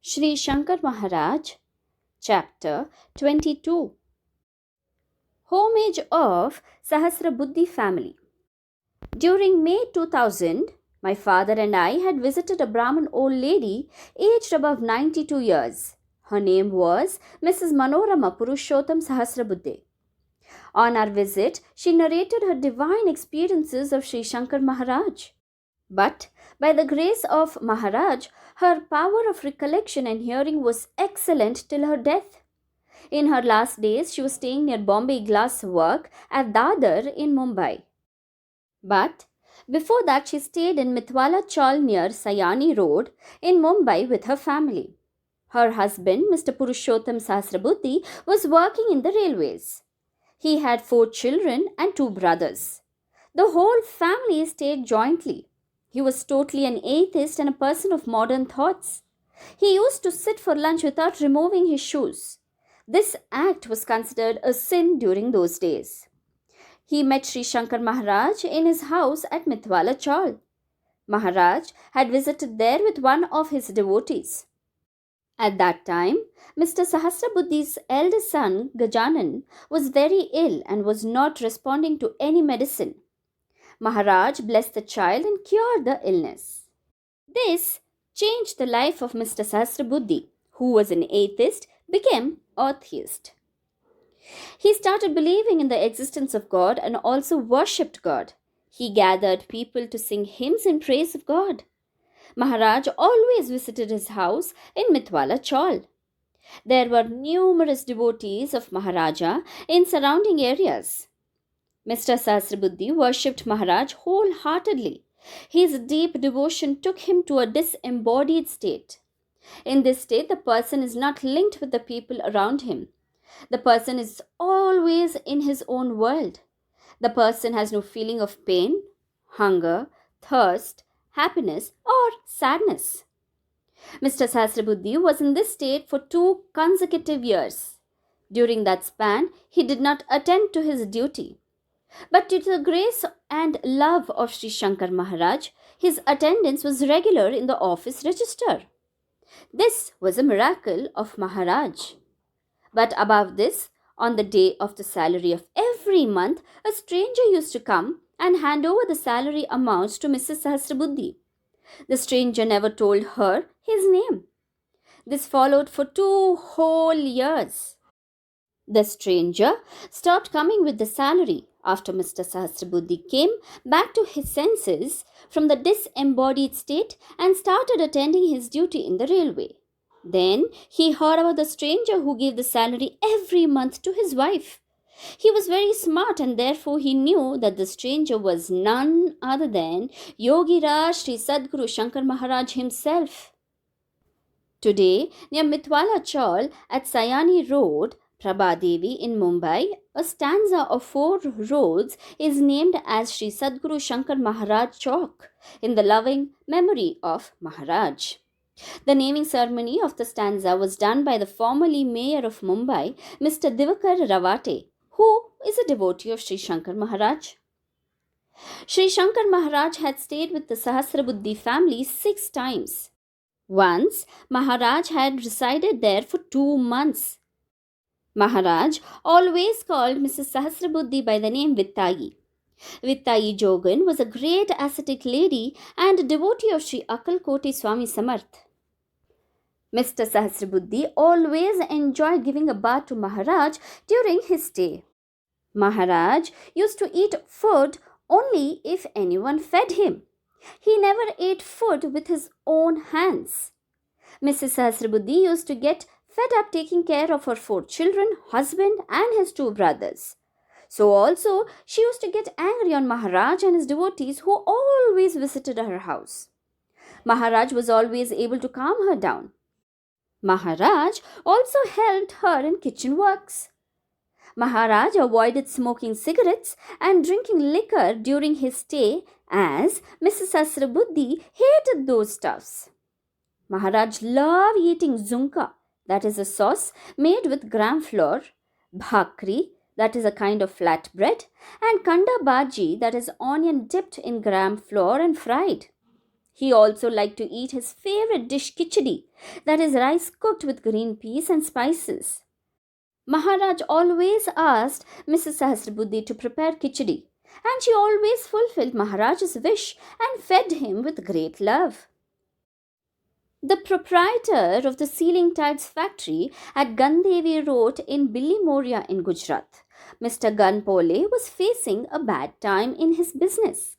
Sri Shankar Maharaj, Chapter 22. Homage of Sashastrabuddhe family. During May 2000, my father and I had visited a Brahmin old lady aged above 92 years. Her name was Mrs. Manorama Purushottam Sahasrabuddhe. On our visit, she narrated her divine experiences of Sri Shankar Maharaj. But by the grace of Maharaj, her power of recollection and hearing was excellent till her death. In her last days, she was staying near Bombay Glass Work at Dadar in Mumbai. But before that, she stayed in Mitwala Chawl near Sayani Road in Mumbai with her family. Her husband, Mr. Purushottam Sahasrabuddhe, was working in the railways. He had 4 children and 2 brothers. The whole family stayed jointly. He was totally an atheist and a person of modern thoughts. He used to sit for lunch without removing his shoes. This act was considered a sin during those days. He met Sri Shankar Maharaj in his house at Mitwala Chawl. Maharaj had visited there with one of his devotees. At that time, Mr. Sahasrabuddhe's eldest son, Gajanan, was very ill and was not responding to any medicine. Maharaj blessed the child and cured the illness. This changed the life of Mr. Sahasrabuddhe, who was an atheist, became a theist. He started believing in the existence of God and also worshipped God. He gathered people to sing hymns in praise of God. Maharaj always visited his house in Mitwala Chawl. There were numerous devotees of Maharaja in surrounding areas. Mr. Sahasrabuddhe worshipped Maharaj wholeheartedly. His deep devotion took him to a disembodied state. In this state, the person is not linked with the people around him. The person is always in his own world. The person has no feeling of pain, hunger, thirst, happiness, or sadness. Mr. Sahasrabuddhe was in this state for 2 consecutive years. During that span, he did not attend to his duty. But due to the grace and love of Sri Shankar Maharaj, his attendance was regular in the office register. This was a miracle of Maharaj. But above this, on the day of the salary of every month, a stranger used to come and hand over the salary amounts to Mrs. Sahasrabuddhe. The stranger never told her his name. This followed for 2 whole years. The stranger stopped coming with the salary after Mr. Sahasrabuddhe came back to his senses from the disembodied state and started attending his duty in the railway. Then he heard about the stranger who gave the salary every month to his wife. He was very smart and therefore he knew that the stranger was none other than Yogi Raj Sri Sadguru Shankar Maharaj himself. Today, near Mitwala Chawl at Sayani Road, Prabhadevi in Mumbai, a stanza of 4 roads is named as Sri Sadguru Shankar Maharaj Chowk in the loving memory of Maharaj. The naming ceremony of the stanza was done by the formerly mayor of Mumbai, Mr. Divakar Rawate, who is a devotee of Sri Shankar Maharaj. Sri Shankar Maharaj had stayed with the Sahasrabuddhe family 6 times. Once, Maharaj had resided there for 2 months. Maharaj always called Mrs. Sahasrabuddhe by the name Vittayi. Vittayi Jogan was a great ascetic lady and a devotee of Sri Akkalkoti Swami Samarth. Mr. Sahasrabuddhe always enjoyed giving a bath to Maharaj during his stay. Maharaj used to eat food only if anyone fed him. He never ate food with his own hands. Mrs. Sahasrabuddhe used to get fed up taking care of her 4 children, husband, and his 2 brothers. So also, she used to get angry on Maharaj and his devotees who always visited her house. Maharaj was always able to calm her down. Maharaj also helped her in kitchen works. Maharaj avoided smoking cigarettes and drinking liquor during his stay as Mrs. Sahasrabuddhe hated those stuffs. Maharaj loved eating zunka, that is a sauce made with gram flour, bhakri, that is a kind of flat bread, and kanda bhaji, that is onion dipped in gram flour and fried. He also liked to eat his favorite dish khichdi, that is rice cooked with green peas and spices. Maharaj always asked Mrs. Sahasrabuddhe to prepare khichdi, and she always fulfilled Maharaj's wish and fed him with great love. The proprietor of the ceiling tiles factory at Gandevi Road in Bilimoria in Gujarat, Mr. Ganpole, was facing a bad time in his business.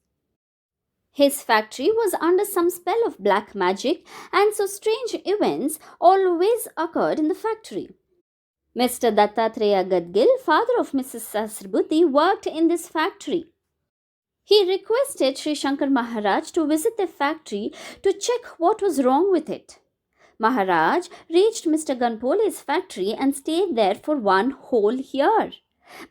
His factory was under some spell of black magic, and so strange events always occurred in the factory. Mr. Dattatreya Gadgil, father of Mrs. Sahasrabuddhe, worked in this factory. He requested Sri Shankar Maharaj to visit the factory to check what was wrong with it. Maharaj reached Mr. Ganpole's factory and stayed there for one whole year.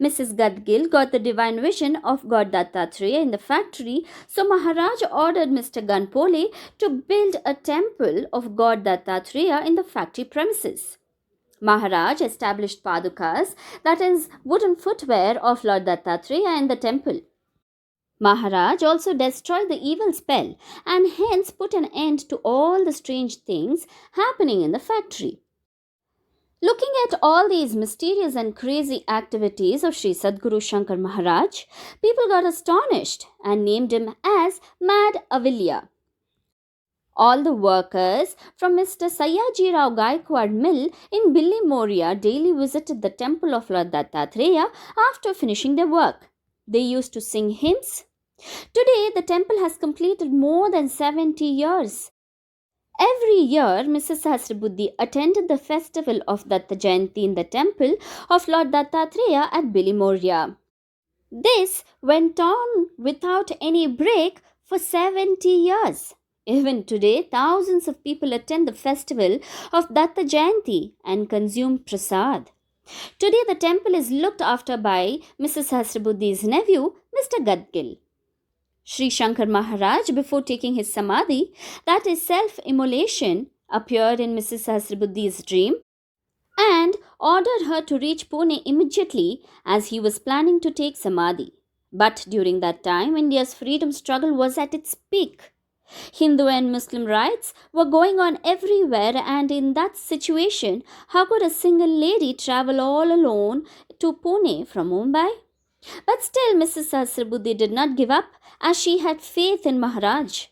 Mrs. Gadgil got the divine vision of God Dattatreya in the factory, so Maharaj ordered Mr. Ganpole to build a temple of God Dattatreya in the factory premises. Maharaj established padukas, that is, wooden footwear of Lord Dattatreya in the temple. Maharaj also destroyed the evil spell and hence put an end to all the strange things happening in the factory. Looking at all these mysterious and crazy activities of Sri Sadguru Shankar Maharaj, people got astonished and named him as Mad Avilya. All the workers from Mr. Sayaji Rao Gaikwad Mill in Bilimoria daily visited the temple of Lord Dattatreya after finishing their work. They used to sing hymns. Today, the temple has completed more than 70 years. Every year, Mrs. Sahasrabuddhe attended the festival of Datta Jayanti in the temple of Lord Dattatreya at Bilimoria. This went on without any break for 70 years. Even today, thousands of people attend the festival of Datta Jayanti and consume prasad. Today, the temple is looked after by Mrs. Sahasrabuddhe's nephew, Mr. Gadgil. Sri Shankar Maharaj, before taking his samadhi, that is self-immolation, appeared in Mrs. Sahasrabuddhe's dream and ordered her to reach Pune immediately as he was planning to take samadhi. But during that time, India's freedom struggle was at its peak. Hindu and Muslim riots were going on everywhere, and in that situation, how could a single lady travel all alone to Pune from Mumbai? But still, Mrs. Sahasrabuddhe did not give up as she had faith in Maharaj.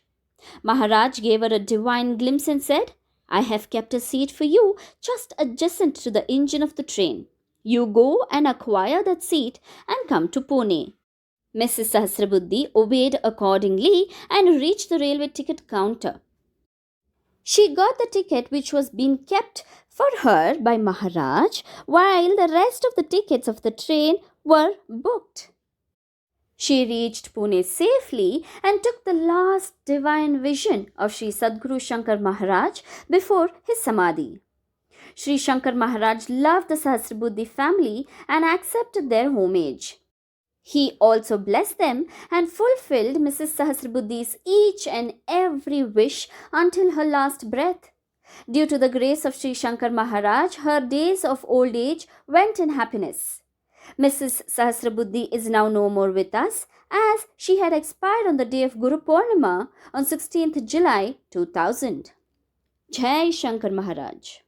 Maharaj gave her a divine glimpse and said, "I have kept a seat for you just adjacent to the engine of the train. You go and acquire that seat and come to Pune." Mrs. Sahasrabuddhe obeyed accordingly and reached the railway ticket counter. She got the ticket which was being kept for her by Maharaj, while the rest of the tickets of the train were booked. She reached Pune safely and took the last divine vision of Sri Sadguru Shankar Maharaj before his samadhi. Sri Shankar Maharaj loved the Sahasrabuddhe family and accepted their homage. He also blessed them and fulfilled Mrs. Sahasrabuddhe's each and every wish until her last breath. Due to the grace of Sri Shankar Maharaj, her days of old age went in happiness. Mrs. Sahasrabuddhe is now no more with us, as she had expired on the day of Guru Purnima on 16th July 2000. Jai Shankar Maharaj.